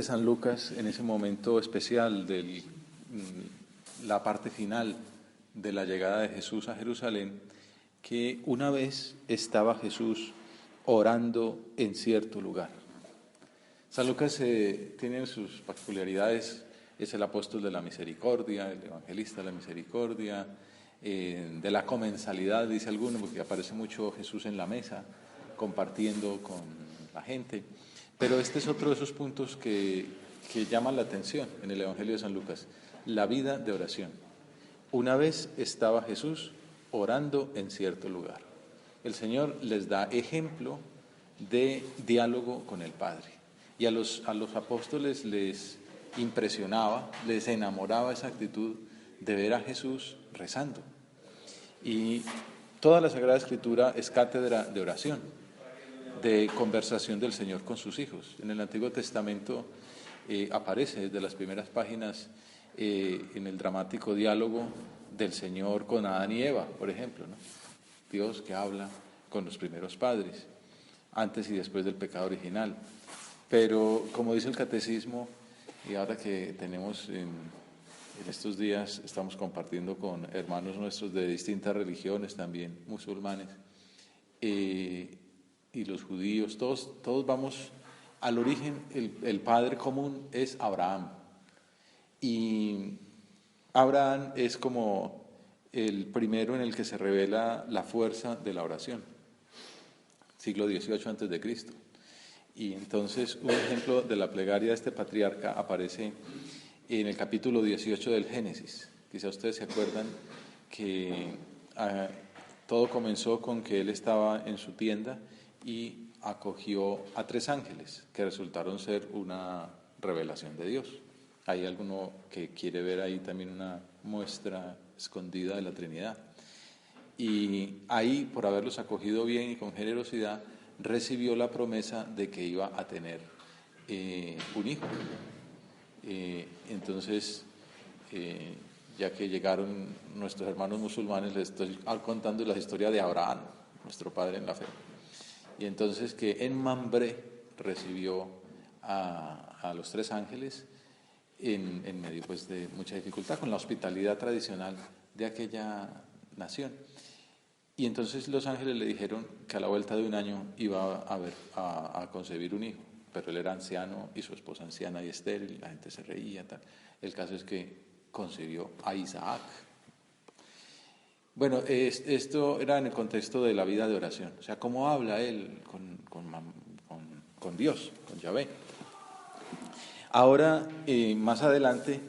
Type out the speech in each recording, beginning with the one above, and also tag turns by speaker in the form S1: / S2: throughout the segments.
S1: de San Lucas, en ese momento especial de la parte final de la llegada de Jesús a Jerusalén, que una vez estaba Jesús orando en cierto lugar. San Lucas tiene sus peculiaridades, es el apóstol de la misericordia, el evangelista de la misericordia, de la comensalidad, dice alguno, porque aparece mucho Jesús en la mesa, compartiendo con la gente. Pero este es otro de esos puntos que llaman la atención en el Evangelio de San Lucas, la vida de oración. Una vez estaba Jesús orando en cierto lugar. El Señor les da ejemplo de diálogo con el Padre. Y a los apóstoles les impresionaba, les enamoraba esa actitud de ver a Jesús rezando. Y toda la Sagrada Escritura es cátedra de oración, de conversación del Señor con sus hijos. En el Antiguo Testamento aparece desde las primeras páginas en el dramático diálogo del Señor con Adán y Eva, por ejemplo, ¿no? Dios que habla con los primeros padres, antes y después del pecado original. Pero como dice el Catecismo, y ahora que tenemos en estos días, estamos compartiendo con hermanos nuestros de distintas religiones, también musulmanes, y los judíos, todos vamos al origen. El padre común es Abraham, y Abraham es como el primero en el que se revela la fuerza de la oración, siglo XVIII antes de Cristo. Y entonces un ejemplo de la plegaria de este patriarca aparece en el capítulo 18 del Génesis. Quizá ustedes se acuerdan que todo comenzó con que él estaba en su tienda y acogió a 3 ángeles que resultaron ser una revelación de Dios. Hay alguno que quiere ver ahí también una muestra escondida de la Trinidad. Y ahí, por haberlos acogido bien y con generosidad, recibió la promesa de que iba a tener un hijo. Entonces, ya que llegaron nuestros hermanos musulmanes, les estoy contando la historia de Abraham, nuestro padre en la fe. Y entonces que en Mambré recibió a los 3 ángeles en medio pues de mucha dificultad, con la hospitalidad tradicional de aquella nación. Y entonces los ángeles le dijeron que a la vuelta de un año iba a concebir un hijo, pero él era anciano y su esposa anciana y estéril, la gente se reía, tal. El caso es que concibió a Isaac. Bueno, esto era en el contexto de la vida de oración, o sea, cómo habla él con Dios, con Yahvé. Ahora, más adelante,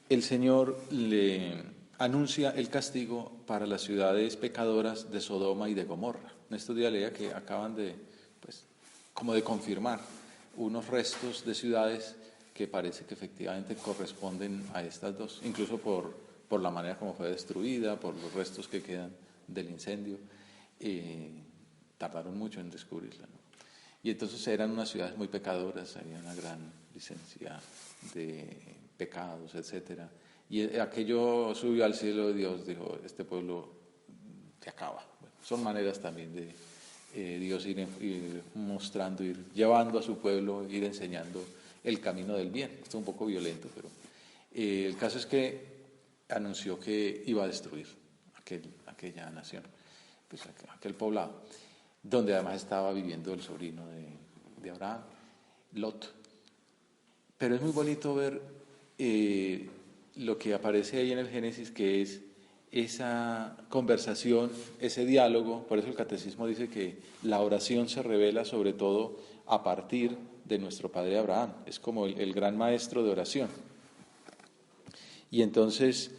S1: el Señor le anuncia el castigo para las ciudades pecadoras de Sodoma y de Gomorra. En estos días leía que acaban de, como de confirmar unos restos de ciudades que parece que efectivamente corresponden a estas dos, incluso por la manera como fue destruida, por los restos que quedan del incendio. Tardaron mucho en descubrirla, ¿no? Y entonces eran unas ciudades muy pecadoras, había una gran licencia de pecados, etcétera. Y aquello subió al cielo de Dios, dijo, este pueblo se acaba. Bueno, son maneras también de Dios ir mostrando, ir llevando a su pueblo, ir enseñando el camino del bien. Esto es un poco violento, pero el caso es que anunció que iba a destruir aquella nación, pues aquel poblado, donde además estaba viviendo el sobrino de Abraham, Lot. Pero es muy bonito ver lo que aparece ahí en el Génesis, que es esa conversación, ese diálogo. Por eso el Catecismo dice que la oración se revela sobre todo a partir de nuestro padre Abraham, es como el gran maestro de oración. Y entonces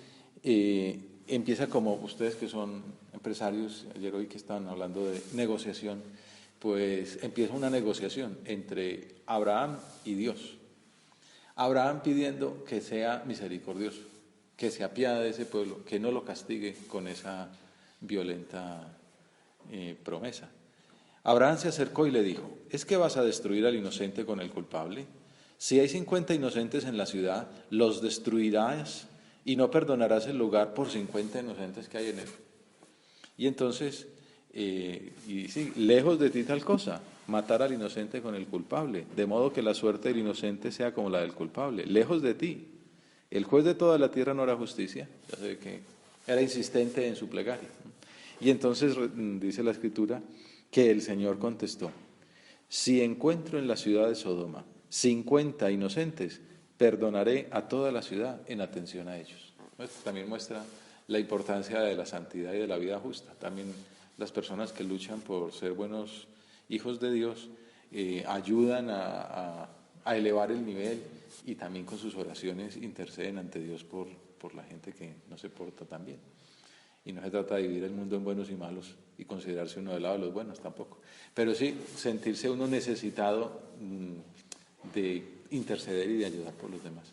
S1: empieza, como ustedes que son empresarios, ayer hoy que estaban hablando de negociación, pues empieza una negociación entre Abraham y Dios. Abraham pidiendo que sea misericordioso, que se apiade de ese pueblo, que no lo castigue con esa violenta promesa. Abraham se acercó y le dijo, ¿es que vas a destruir al inocente con el culpable? Si hay 50 inocentes en la ciudad, los destruirás y no perdonarás el lugar por 50 inocentes que hay en él. Y entonces, lejos de ti tal cosa, matar al inocente con el culpable, de modo que la suerte del inocente sea como la del culpable, lejos de ti. El juez de toda la tierra no hará justicia. Ya sé que era insistente en su plegaria. Y entonces dice la Escritura que el Señor contestó: si encuentro en la ciudad de Sodoma 50 inocentes, perdonaré a toda la ciudad en atención a ellos. Esto también muestra la importancia de la santidad y de la vida justa. También las personas que luchan por ser buenos hijos de Dios ayudan a elevar el nivel, y también con sus oraciones interceden ante Dios por la gente que no se porta tan bien. Y no se trata de dividir el mundo en buenos y malos y considerarse uno del lado de los buenos tampoco. Pero sí sentirse uno necesitado de interceder y de ayudar por los demás.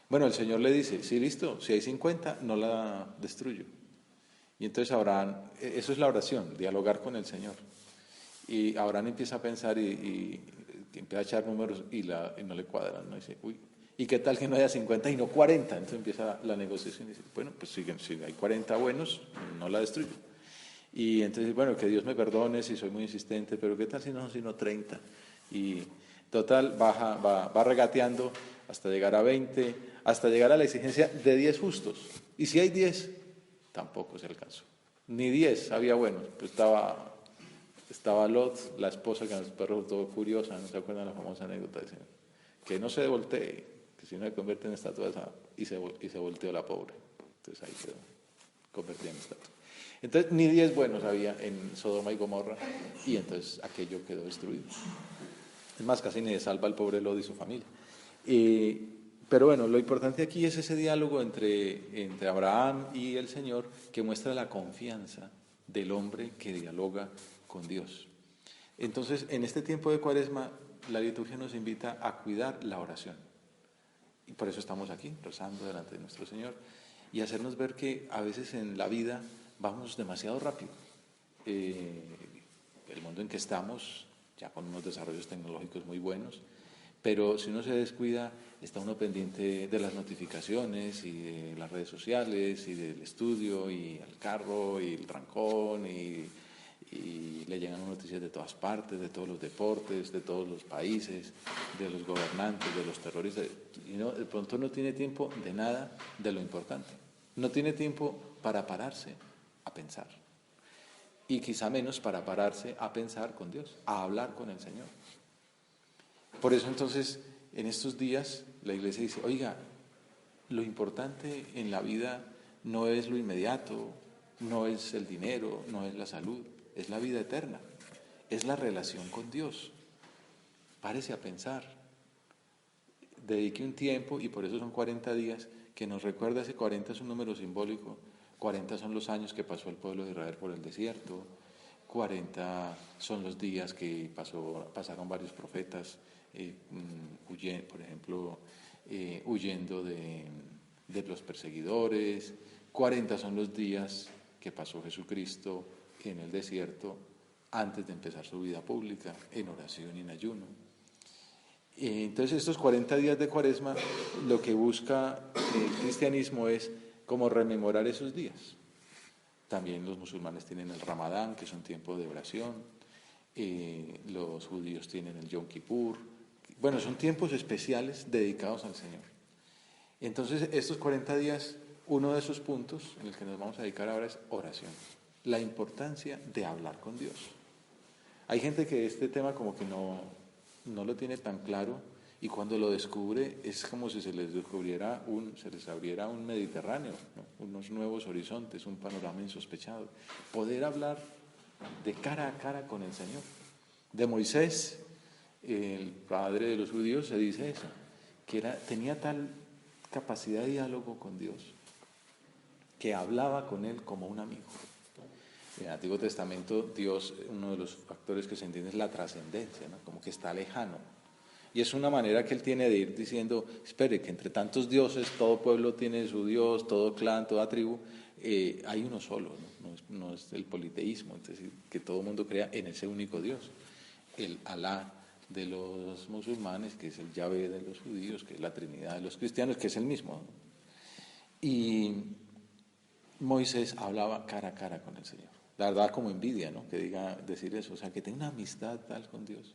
S1: Bueno, el Señor le dice: sí, listo, si hay 50, no la destruyo. Y entonces Abraham, eso es la oración, dialogar con el Señor. Y Abraham empieza a pensar y empieza a echar números y no le cuadran, ¿no? Y dice: uy, ¿y qué tal que no haya 50 y no 40? Entonces empieza la negociación y dice: bueno, pues si hay 40 buenos, no la destruyo. Y entonces, bueno, que Dios me perdone si soy muy insistente, pero ¿qué tal si no son sino 30? Y total, va regateando hasta llegar a 20, hasta llegar a la exigencia de 10 justos. Y si hay 10, tampoco se alcanzó. Ni 10 había buenos. Pues estaba Lot, la esposa, que después resultó curiosa, ¿no se acuerdan la famosa anécdota? Dice, que no se voltee, que si no se convierte en estatua, y se volteó la pobre. Entonces ahí quedó convertida en estatua. Entonces ni 10 buenos había en Sodoma y Gomorra, y entonces aquello quedó destruido. Es más, casi ni se salva el pobre Lot y su familia. Pero bueno, lo importante aquí es ese diálogo entre Abraham y el Señor, que muestra la confianza del hombre que dialoga con Dios. Entonces, en este tiempo de Cuaresma, la liturgia nos invita a cuidar la oración. Y por eso estamos aquí, rezando delante de nuestro Señor, y hacernos ver que a veces en la vida vamos demasiado rápido. El mundo en que estamos, ya con unos desarrollos tecnológicos muy buenos, pero si uno se descuida, está uno pendiente de las notificaciones y de las redes sociales y del estudio y el carro y el trancón y le llegan noticias de todas partes, de todos los deportes, de todos los países, de los gobernantes, de los terroristas, y de pronto no tiene tiempo de nada de lo importante. No tiene tiempo para pararse a pensar, y quizá menos para pararse a pensar con Dios, a hablar con el Señor. Por eso entonces, en estos días, la Iglesia dice: oiga, lo importante en la vida no es lo inmediato, no es el dinero, no es la salud, es la vida eterna, es la relación con Dios. Párese a pensar, dedique un tiempo, y por eso son 40 días, que nos recuerda ese 40 es un número simbólico. 40 son los años que pasó el pueblo de Israel por el desierto, 40 son los días que pasaron varios profetas, por ejemplo, huyendo de los perseguidores. 40 son los días que pasó Jesucristo en el desierto antes de empezar su vida pública, en oración y en ayuno. Entonces estos 40 días de Cuaresma, lo que busca el cristianismo es como rememorar esos días. También los musulmanes tienen el Ramadán, que es un tiempo de oración. Los judíos tienen el Yom Kippur. Bueno, son tiempos especiales dedicados al Señor. Entonces, estos 40 días, uno de esos puntos en el que nos vamos a dedicar ahora es oración. La importancia de hablar con Dios. Hay gente que este tema como que no lo tiene tan claro, y cuando lo descubre es como si se les abriera un Mediterráneo, ¿no? Unos nuevos horizontes, un panorama insospechado. Poder hablar de cara a cara con el Señor. De Moisés, el padre de los judíos, se dice eso, que tenía tal capacidad de diálogo con Dios que hablaba con él como un amigo. En el Antiguo Testamento, Dios, uno de los factores que se entiende es la trascendencia, ¿no? Como que está lejano. Y es una manera que él tiene de ir diciendo: espere, que entre tantos dioses, todo pueblo tiene su Dios, todo clan, toda tribu, hay uno solo, ¿no? No es el politeísmo, es decir, que todo el mundo crea en ese único Dios. El Alá de los musulmanes, que es el Yahvé de los judíos, que es la Trinidad de los cristianos, que es el mismo, ¿no? Y Moisés hablaba cara a cara con el Señor. La verdad, como envidia, ¿no? Que decir eso, o sea, que tenga una amistad tal con Dios.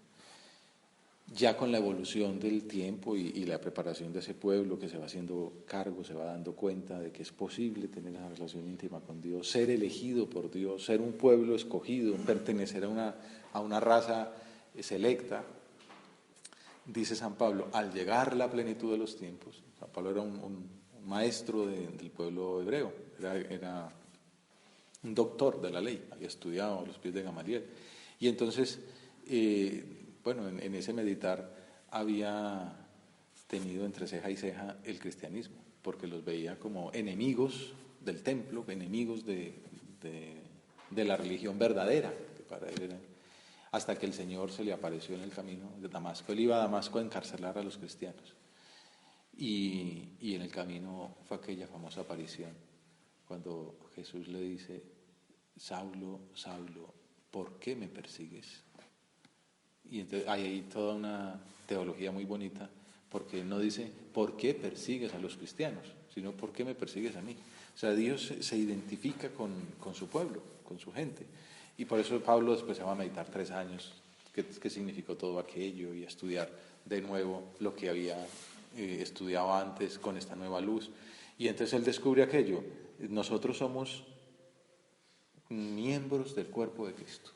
S1: Ya con la evolución del tiempo y la preparación de ese pueblo que se va haciendo cargo, se va dando cuenta de que es posible tener una relación íntima con Dios, ser elegido por Dios, ser un pueblo escogido, pertenecer a una raza selecta. Dice San Pablo, al llegar la plenitud de los tiempos, San Pablo era un maestro del pueblo hebreo, era un doctor de la ley, había estudiado a los pies de Gamaliel. Y entonces, bueno, en ese meditar había tenido entre ceja y ceja el cristianismo, porque los veía como enemigos del templo, enemigos de la religión verdadera, que para él era, hasta que el Señor se le apareció en el camino de Damasco. Él iba a Damasco a encarcelar a los cristianos. Y en el camino fue aquella famosa aparición, cuando Jesús le dice, Saulo, Saulo, ¿por qué me persigues? Y entonces hay ahí toda una teología muy bonita, porque no dice, ¿por qué persigues a los cristianos? Sino, ¿por qué me persigues a mí? O sea, Dios se identifica con su pueblo, con su gente. Y por eso Pablo después se va a meditar 3 años, qué significó todo aquello, y a estudiar de nuevo lo que había estudiado antes con esta nueva luz. Y entonces él descubre aquello, nosotros somos miembros del cuerpo de Cristo.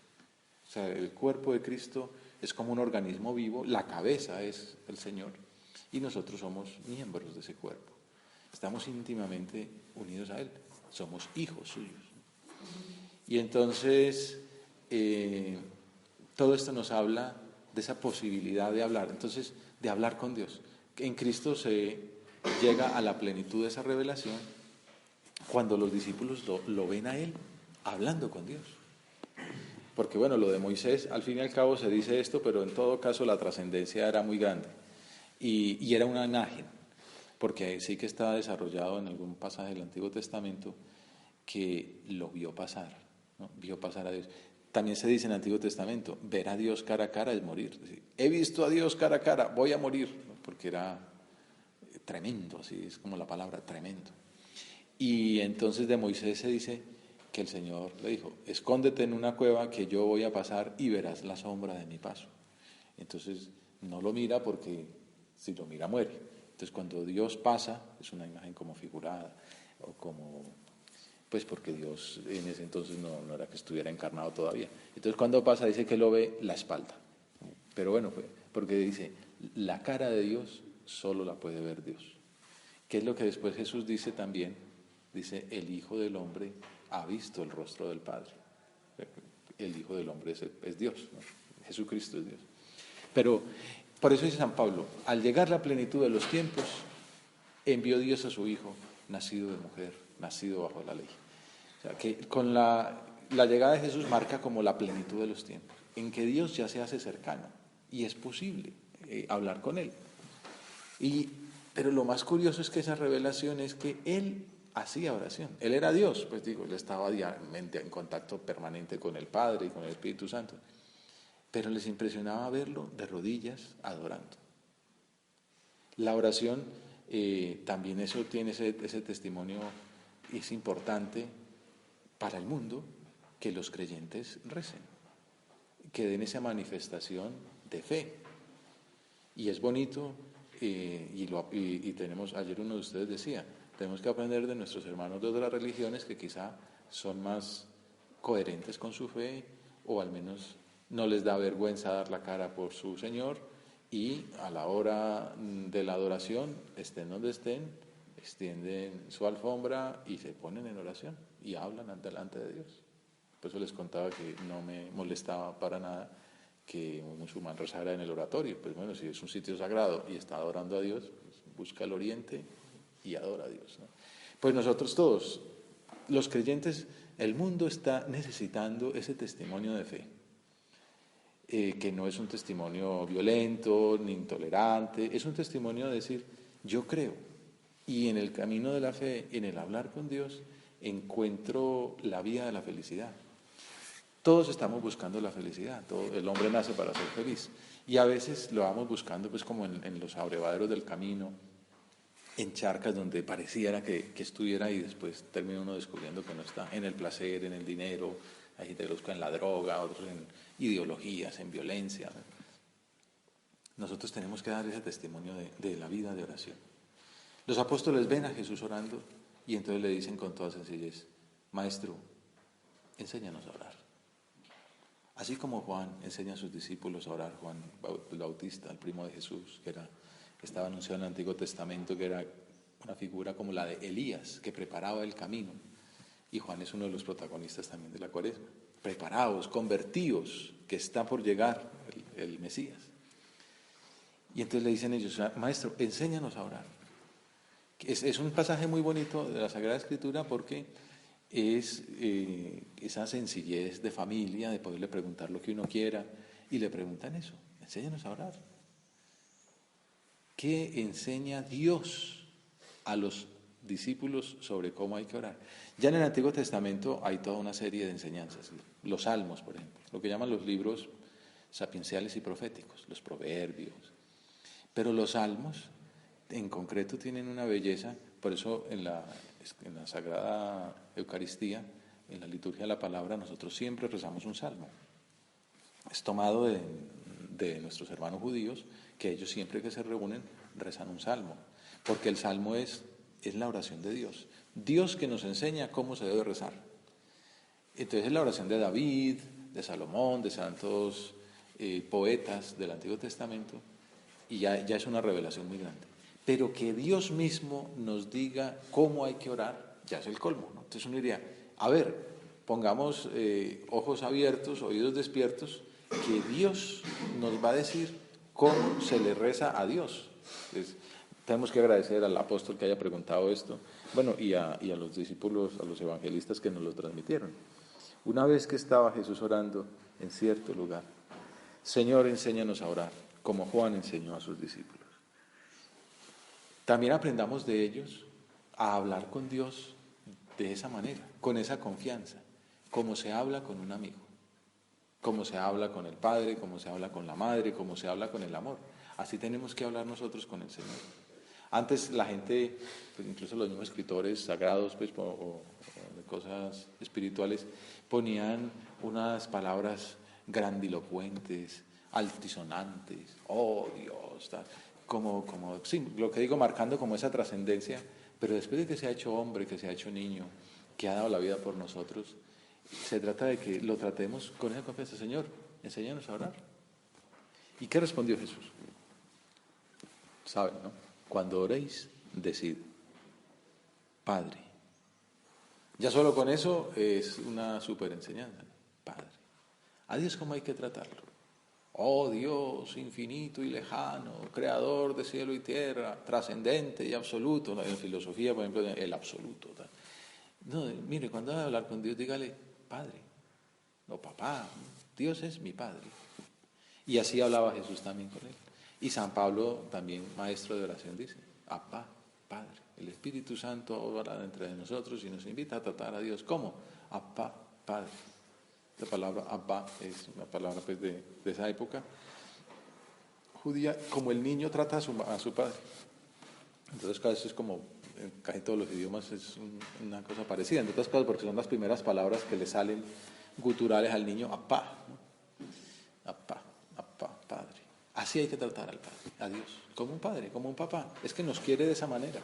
S1: O sea, el cuerpo de Cristo es como un organismo vivo, la cabeza es el Señor, y nosotros somos miembros de ese cuerpo. Estamos íntimamente unidos a Él, somos hijos suyos. Y entonces, todo esto nos habla de esa posibilidad de hablar, entonces, de hablar con Dios. En Cristo se llega a la plenitud de esa revelación cuando los discípulos lo ven a Él hablando con Dios. Porque bueno, lo de Moisés, al fin y al cabo se dice esto, pero en todo caso la trascendencia era muy grande. Y era una imagen, porque sí que está desarrollado en algún pasaje del Antiguo Testamento que lo vio pasar, ¿no? Vio pasar a Dios. También se dice en el Antiguo Testamento, ver a Dios cara a cara es morir. Es decir, he visto a Dios cara a cara, voy a morir, ¿no? Porque era tremendo, así es como la palabra, tremendo. Y entonces de Moisés se dice que el Señor le dijo, escóndete en una cueva que yo voy a pasar y verás la sombra de mi paso. Entonces no lo mira porque si lo mira muere. Entonces cuando Dios pasa, es una imagen como figurada, o como, pues porque Dios en ese entonces no era que estuviera encarnado todavía. Entonces cuando pasa dice que lo ve la espalda. Pero bueno, porque dice, la cara de Dios solo la puede ver Dios. ¿Qué es lo que después Jesús dice también? Dice, el Hijo del Hombre ha visto el rostro del Padre. El Hijo del Hombre es Dios, ¿no? Jesucristo es Dios. Pero por eso dice San Pablo, al llegar la plenitud de los tiempos, envió Dios a su Hijo, nacido de mujer, nacido bajo la ley. O sea, que con la llegada de Jesús marca como la plenitud de los tiempos, en que Dios ya se hace cercano y es posible hablar con Él. Pero lo más curioso es que esa revelación es que Él hacía oración. Él era Dios, pues digo, Él estaba diariamente en contacto permanente con el Padre y con el Espíritu Santo. Pero les impresionaba verlo de rodillas adorando. La oración, también eso tiene ese testimonio, es importante para el mundo que los creyentes recen, que den esa manifestación de fe. Y es bonito, y tenemos, ayer uno de ustedes decía, tenemos que aprender de nuestros hermanos de otras religiones que quizá son más coherentes con su fe, o al menos no les da vergüenza dar la cara por su Señor, y a la hora de la adoración, estén donde estén, extienden su alfombra y se ponen en oración y hablan delante de Dios. Por eso les contaba que no me molestaba para nada que un musulmán rezara en el oratorio. Pues bueno, si es un sitio sagrado y está adorando a Dios, pues busca el oriente y adora a Dios, ¿no? Pues nosotros todos, los creyentes, el mundo está necesitando ese testimonio de fe, que no es un testimonio violento ni intolerante, es un testimonio de decir, yo creo, y en el camino de la fe, en el hablar con Dios, encuentro la vía de la felicidad. Todos estamos buscando la felicidad, el hombre nace para ser feliz, y a veces lo vamos buscando pues como en los abrevaderos del camino, en charcas donde pareciera que estuviera y después termina uno descubriendo que no está, en el placer, en el dinero, Hay gente que lo busca en la droga, otros en ideologías, en violencia. Nosotros tenemos que dar ese testimonio de la vida de oración. Los apóstoles ven a Jesús orando y entonces le dicen con toda sencillez: Maestro, enséñanos a orar. Así como Juan enseña a sus discípulos a orar, Juan el Bautista, el primo de Jesús, que estaba anunciado en el Antiguo Testamento, que era una figura como la de Elías, que preparaba el camino. Y Juan es uno de los protagonistas también de la Cuaresma. Preparaos, convertíos, que está por llegar el Mesías. Y entonces le dicen ellos: Maestro, enséñanos a orar. Es un pasaje muy bonito de la Sagrada Escritura porque es esa sencillez de familia, de poderle preguntar lo que uno quiera, y le preguntan eso: enséñanos a orar. ¿Qué enseña Dios a los discípulos sobre cómo hay que orar? Ya en el Antiguo Testamento hay toda una serie de enseñanzas. Los salmos, por ejemplo, lo que llaman los libros sapienciales y proféticos, los proverbios. Pero los salmos, en concreto, tienen una belleza. Por eso en la Sagrada Eucaristía, en la liturgia de la palabra, nosotros siempre rezamos un salmo. Es tomado de nuestros hermanos judíos, que ellos siempre que se reúnen rezan un salmo, porque el salmo es la oración de Dios. Dios que nos enseña cómo se debe rezar. Entonces es la oración de David, de Salomón, de santos poetas del Antiguo Testamento, y ya es una revelación muy grande. Pero que Dios mismo nos diga cómo hay que orar, ya es el colmo, ¿no? Entonces uno diría: a ver, pongamos ojos abiertos, oídos despiertos, que Dios nos va a decir cómo se le reza a Dios. Entonces, tenemos que agradecer al apóstol que haya preguntado esto, bueno, y a los discípulos, a los evangelistas que nos lo transmitieron. Una vez que estaba Jesús orando en cierto lugar: Señor, enséñanos a orar, como Juan enseñó a sus discípulos. También aprendamos de ellos a hablar con Dios de esa manera, con esa confianza, como se habla con un amigo, como se habla con el Padre, como se habla con la Madre, como se habla con el amor. Así tenemos que hablar nosotros con el Señor. Antes la gente, pues incluso los mismos escritores sagrados, pues, o de cosas espirituales, ponían unas palabras grandilocuentes, altisonantes: oh Dios, tal, sí, lo que digo, marcando como esa trascendencia. Pero después de que se ha hecho hombre, que se ha hecho niño, que ha dado la vida por nosotros, se trata de que lo tratemos con esa confianza: Señor, enséñanos a orar. ¿Y qué respondió Jesús? Saben, ¿no? Cuando oréis, decid: Padre. Ya solo con eso es una súper enseñanza, ¿no? Padre. A Dios, ¿cómo hay que tratarlo? Oh Dios infinito y lejano, creador de cielo y tierra, trascendente y absoluto. En filosofía, por ejemplo, el absoluto. Tal. No, mire, cuando va a hablar con Dios, dígale: Padre, o papá. Dios es mi Padre. Y así hablaba Jesús también con él. Y San Pablo, también maestro de oración, dice: Abba, Padre. El Espíritu Santo obra entre nosotros y nos invita a tratar a Dios como Abba, Padre. La palabra Abba es una palabra, pues, de esa época judía, como el niño trata a su padre. Entonces, casi es como en casi todos los idiomas es una cosa parecida. En otras cosas, porque son las primeras palabras que le salen guturales al niño: Abba, ¿no? Abba, Abba, Padre. Así hay que tratar al Padre, a Dios, como un padre, como un papá. Es que nos quiere de esa manera.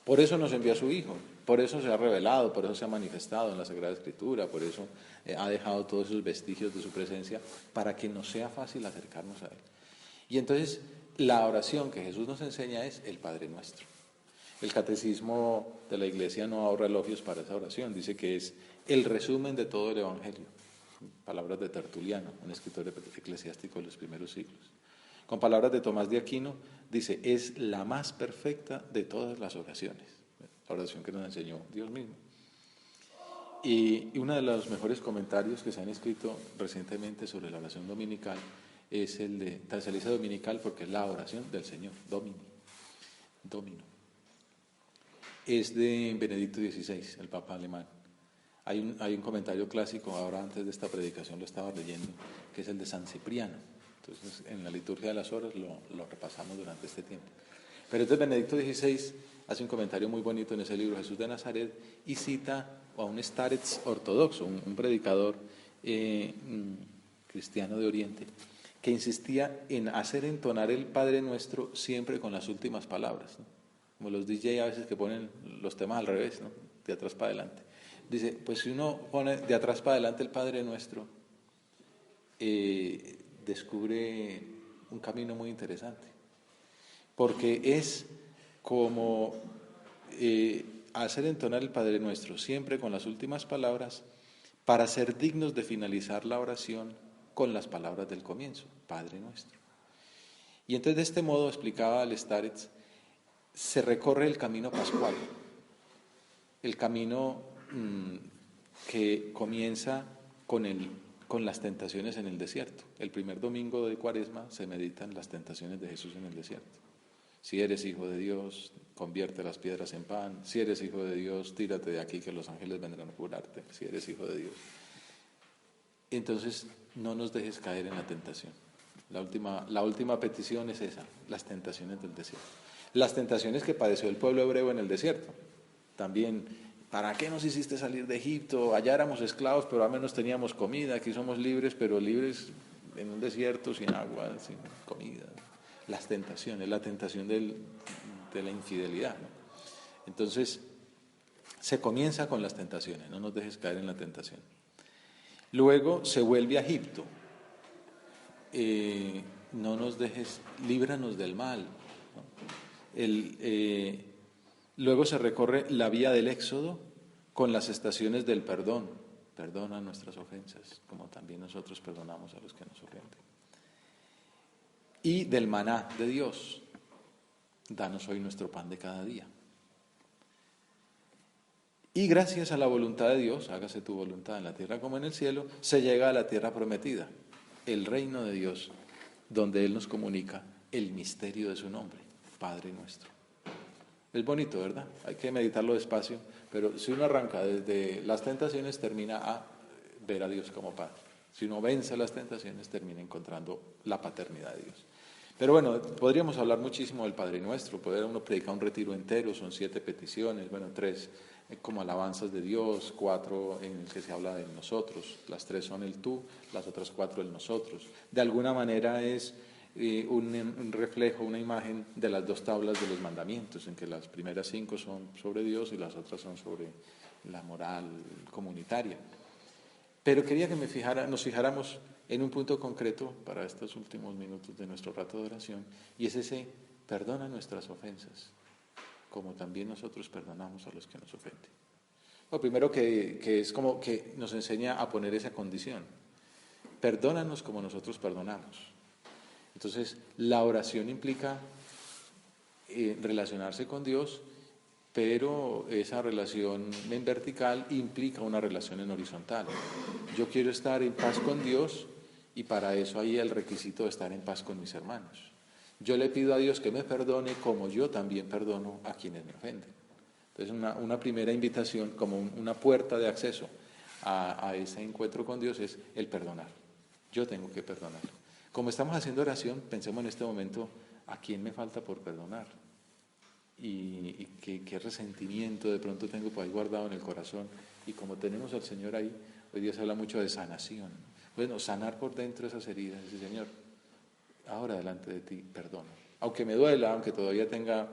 S1: Por eso nos envió a su Hijo, por eso se ha revelado, por eso se ha manifestado en la Sagrada Escritura, por eso ha dejado todos esos vestigios de su presencia, para que nos sea fácil acercarnos a Él. Y entonces la oración que Jesús nos enseña es el Padre Nuestro. El Catecismo de la Iglesia no ahorra elogios para esa oración, dice que es el resumen de todo el Evangelio. Palabras de Tertuliano, un escritor eclesiástico de los primeros siglos. Con palabras de Tomás de Aquino, dice: es la más perfecta de todas las oraciones. La oración que nos enseñó Dios mismo. Y uno de los mejores comentarios que se han escrito recientemente sobre la oración dominical es el de, se le dice dominical porque es la oración del Señor, Domino. Es de Benedicto XVI, el Papa alemán. Hay un comentario clásico, ahora antes de esta predicación lo estaba leyendo, que es el de San Cipriano. Entonces, en la liturgia de las horas lo repasamos durante este tiempo. Pero este Benedicto XVI hace un comentario muy bonito en ese libro, Jesús de Nazaret, y cita a un starets ortodoxo, un predicador cristiano de Oriente, que insistía en hacer entonar el Padre Nuestro siempre con las últimas palabras, ¿no? Como los DJ a veces que ponen los temas al revés, ¿no? De atrás para adelante. Dice, pues si uno pone de atrás para adelante el Padre Nuestro, descubre un camino muy interesante, porque es como hacer entonar el Padre Nuestro siempre con las últimas palabras para ser dignos de finalizar la oración con las palabras del comienzo, Padre Nuestro. Y entonces de este modo, explicaba el Starets, se recorre el camino pascual, el camino que comienza con las tentaciones en el desierto. El primer domingo de Cuaresma se meditan las tentaciones de Jesús en el desierto. Si eres hijo de Dios, convierte las piedras en pan. Si eres hijo de Dios, tírate de aquí que los ángeles vendrán a curarte. Si eres hijo de Dios. Entonces, no nos dejes caer en la tentación. La última petición es esa, las tentaciones del desierto. Las tentaciones que padeció el pueblo hebreo en el desierto. También, ¿para qué nos hiciste salir de Egipto? Allá éramos esclavos, pero al menos teníamos comida. Aquí somos libres, pero libres en un desierto, sin agua, sin comida. Las tentaciones, la tentación de la infidelidad, ¿no? Entonces, se comienza con las tentaciones, no nos dejes caer en la tentación. Luego se vuelve a Egipto. No nos dejes, líbranos del mal, ¿no? Luego se recorre la vía del Éxodo con las estaciones del perdón. Perdona nuestras ofensas, como también nosotros perdonamos a los que nos ofenden. Y del maná de Dios. Danos hoy nuestro pan de cada día. Y gracias a la voluntad de Dios, hágase tu voluntad en la tierra como en el cielo, se llega a la tierra prometida, el reino de Dios, donde Él nos comunica el misterio de su nombre, Padre nuestro. Es bonito, ¿verdad? Hay que meditarlo despacio, pero si uno arranca desde las tentaciones, termina a ver a Dios como Padre. Si uno vence las tentaciones, termina encontrando la paternidad de Dios. Pero bueno, podríamos hablar muchísimo del Padre Nuestro, poder uno predicar un retiro entero, son 7 peticiones, bueno, 3 como alabanzas de Dios, 4 en el que se habla de nosotros, las 3 son el tú, las otras 4 el nosotros. De alguna manera es un reflejo, una imagen de las 2 tablas de los mandamientos, en que las primeras 5 son sobre Dios y las otras son sobre la moral comunitaria. Pero quería que nos fijáramos en un punto concreto para estos últimos minutos de nuestro rato de oración, y es ese: perdona nuestras ofensas, como también nosotros perdonamos a los que nos ofenden. Lo primero que es como que nos enseña a poner esa condición: perdónanos como nosotros perdonamos. Entonces, la oración implica relacionarse con Dios, pero esa relación en vertical implica una relación en horizontal. Yo quiero estar en paz con Dios, y para eso hay el requisito de estar en paz con mis hermanos. Yo le pido a Dios que me perdone como yo también perdono a quienes me ofenden. Entonces, una primera invitación, como una puerta de acceso a ese encuentro con Dios, es el perdonar. Yo tengo que perdonar. Como estamos haciendo oración, pensemos en este momento: ¿a quién me falta por perdonar? Y qué resentimiento de pronto tengo por ahí guardado en el corazón. Y como tenemos al Señor ahí, hoy día se habla mucho de sanación. Bueno, sanar por dentro esas heridas. Dice: Señor, ahora delante de ti perdono. Aunque me duela, aunque todavía tenga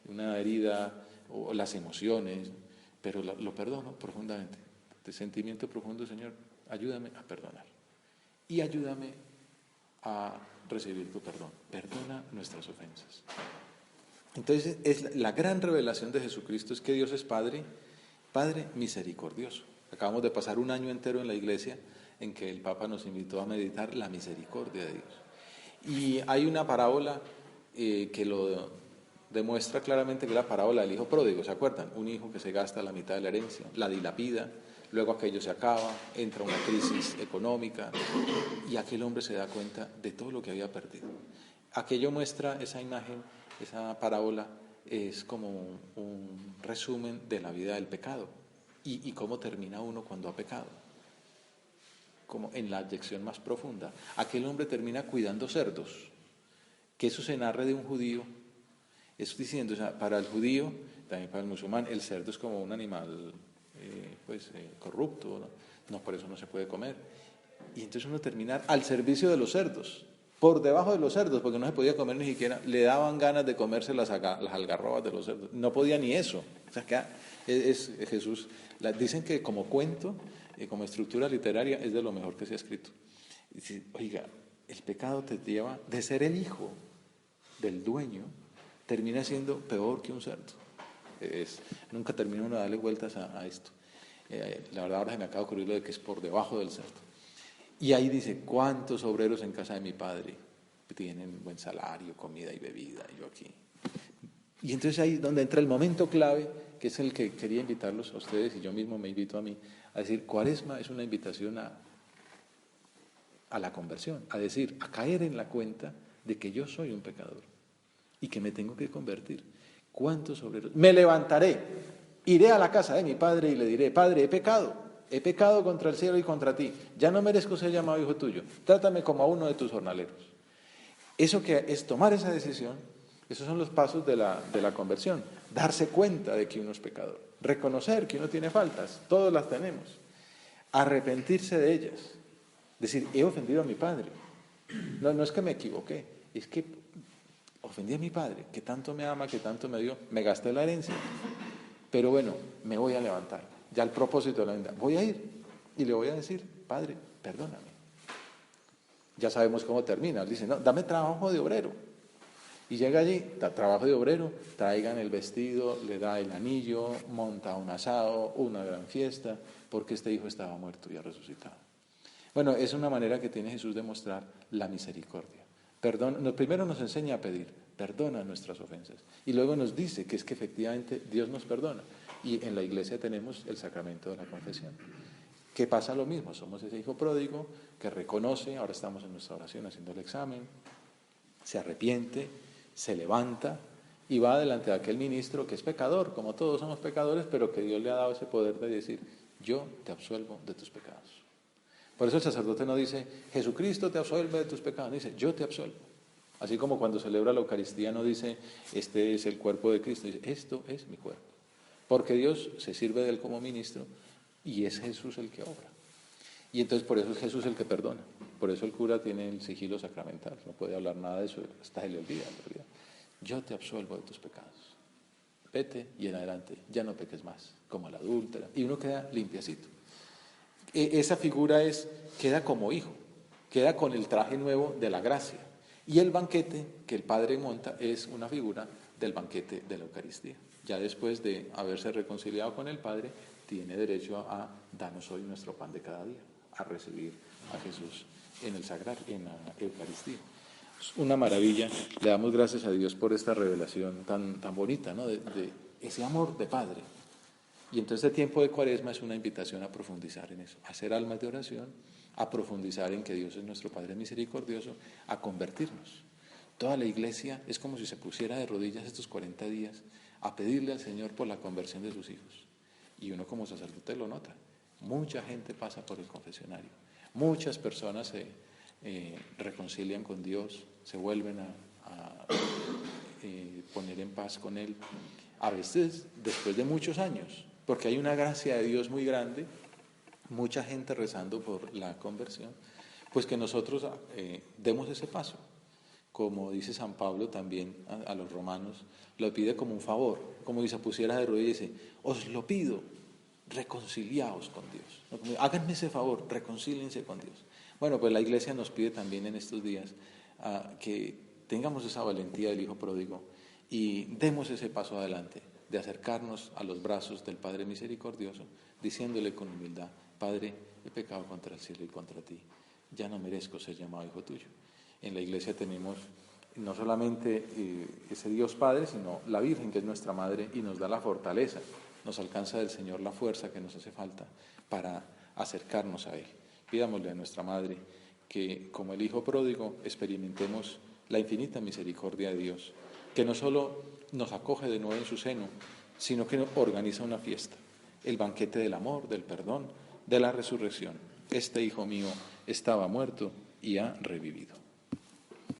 S1: una herida o las emociones, pero lo perdono profundamente. De sentimiento profundo: Señor, ayúdame a perdonar. Y ayúdame a recibir tu perdón. Perdona nuestras ofensas. Entonces, la gran revelación de Jesucristo es que Dios es Padre misericordioso. Acabamos de pasar un año entero en la iglesia en que el Papa nos invitó a meditar la misericordia de Dios. Y hay una parábola que lo demuestra claramente, que es la parábola del hijo pródigo. ¿Se acuerdan? Un hijo que se gasta la mitad de la herencia, la dilapida, luego aquello se acaba, entra una crisis económica y aquel hombre se da cuenta de todo lo que había perdido. Aquello muestra, esa imagen, esa parábola es como un resumen de la vida del pecado y cómo termina uno cuando ha pecado, como en la adyección más profunda. Aquel hombre termina cuidando cerdos, que eso se narra de un judío Es diciendo, o sea, para el judío, también para el musulmán, el cerdo es como un animal corrupto, ¿no? No, por eso no se puede comer. Y entonces uno termina al servicio de los cerdos, por debajo de los cerdos, porque no se podía comer ni siquiera, le daban ganas de comerse las algarrobas de los cerdos, no podía ni eso. O sea, que es Jesús, dicen que como cuento, como estructura literaria, es de lo mejor que se ha escrito. Y dice, oiga, el pecado te lleva de ser el hijo del dueño, termina siendo peor que un cerdo. Nunca termina uno de darle vueltas a esto. La verdad ahora se me acaba de ocurrir lo de que es por debajo del cerdo. Y ahí dice, ¿cuántos obreros en casa de mi padre tienen buen salario, comida y bebida? Y yo aquí. Y entonces ahí donde entra el momento clave, que es el que quería invitarlos a ustedes, y yo mismo me invito a mí, a decir, Cuaresma es una invitación a la conversión, a decir, a caer en la cuenta de que yo soy un pecador y que me tengo que convertir. ¿Cuántos obreros? Me levantaré, iré a la casa de mi padre y le diré, Padre, he pecado contra el cielo y contra ti, ya no merezco ser llamado hijo tuyo, trátame como a uno de tus jornaleros. Eso que es tomar esa decisión, esos son los pasos de la conversión, darse cuenta de que uno es pecador, reconocer que uno tiene faltas, todos las tenemos, arrepentirse de ellas, decir, he ofendido a mi padre, no es que me equivoqué, es que ofendí a mi padre, que tanto me ama, que tanto me dio, me gasté la herencia, pero bueno, me voy a levantar. Ya el propósito de la vida, voy a ir y le voy a decir, Padre, perdóname. Ya sabemos cómo termina. Él dice, no, dame trabajo de obrero. Y llega allí, da trabajo de obrero, traigan el vestido, le da el anillo, monta un asado, una gran fiesta, porque este hijo estaba muerto y ha resucitado. Bueno, es una manera que tiene Jesús de mostrar la misericordia. Primero nos enseña a pedir, perdona nuestras ofensas. Y luego nos dice que es que efectivamente Dios nos perdona. Y en la iglesia tenemos el sacramento de la confesión. Que pasa lo mismo, somos ese hijo pródigo que reconoce, ahora estamos en nuestra oración haciendo el examen, se arrepiente, se levanta y va delante de aquel ministro que es pecador, como todos somos pecadores, pero que Dios le ha dado ese poder de decir, yo te absuelvo de tus pecados. Por eso el sacerdote no dice, Jesucristo te absuelve de tus pecados, dice, yo te absuelvo. Así como cuando celebra la Eucaristía no dice, este es el cuerpo de Cristo, dice, esto es mi cuerpo. Porque Dios se sirve de él como ministro y es Jesús el que obra. Y entonces por eso es Jesús el que perdona. Por eso el cura tiene el sigilo sacramental, no puede hablar nada de eso, hasta se le olvida en realidad. Yo te absuelvo de tus pecados. Vete y en adelante, ya no peques más, como la adúltera. Y uno queda limpiacito. Esa figura queda como hijo, queda con el traje nuevo de la gracia. Y el banquete que el Padre monta es una figura del banquete de la Eucaristía. Ya después de haberse reconciliado con el Padre, tiene derecho a danos hoy nuestro pan de cada día, a recibir a Jesús en el sagrario, en la Eucaristía. Es una maravilla. Le damos gracias a Dios por esta revelación tan bonita, ¿no? de ese amor de Padre. Y entonces este tiempo de Cuaresma es una invitación a profundizar en eso, a hacer almas de oración, a profundizar en que Dios es nuestro Padre misericordioso, a convertirnos. Toda la iglesia es como si se pusiera de rodillas estos 40 días a pedirle al Señor por la conversión de sus hijos. Y uno como sacerdote lo nota. Mucha gente pasa por el confesionario. Muchas personas se reconcilian con Dios, se vuelven a poner en paz con Él. A veces después de muchos años, porque hay una gracia de Dios muy grande, mucha gente rezando por la conversión, pues que nosotros demos ese paso. Como dice San Pablo también a los romanos, lo pide como un favor, como si se pusiera de rodillas y dice, os lo pido, reconciliaos con Dios. Háganme ese favor, reconcíliense con Dios. Bueno, pues la Iglesia nos pide también en estos días que tengamos esa valentía del Hijo pródigo y demos ese paso adelante de acercarnos a los brazos del Padre misericordioso, diciéndole con humildad, Padre, he pecado contra el cielo y contra ti, ya no merezco ser llamado hijo tuyo. En la Iglesia tenemos no solamente ese Dios Padre, sino la Virgen, que es nuestra Madre, y nos da la fortaleza, nos alcanza del Señor la fuerza que nos hace falta para acercarnos a Él. Pidámosle a nuestra Madre que, como el Hijo pródigo, experimentemos la infinita misericordia de Dios, que no solo nos acoge de nuevo en su seno, sino que organiza una fiesta, el banquete del amor, del perdón, de la resurrección. Este hijo mío estaba muerto y ha revivido.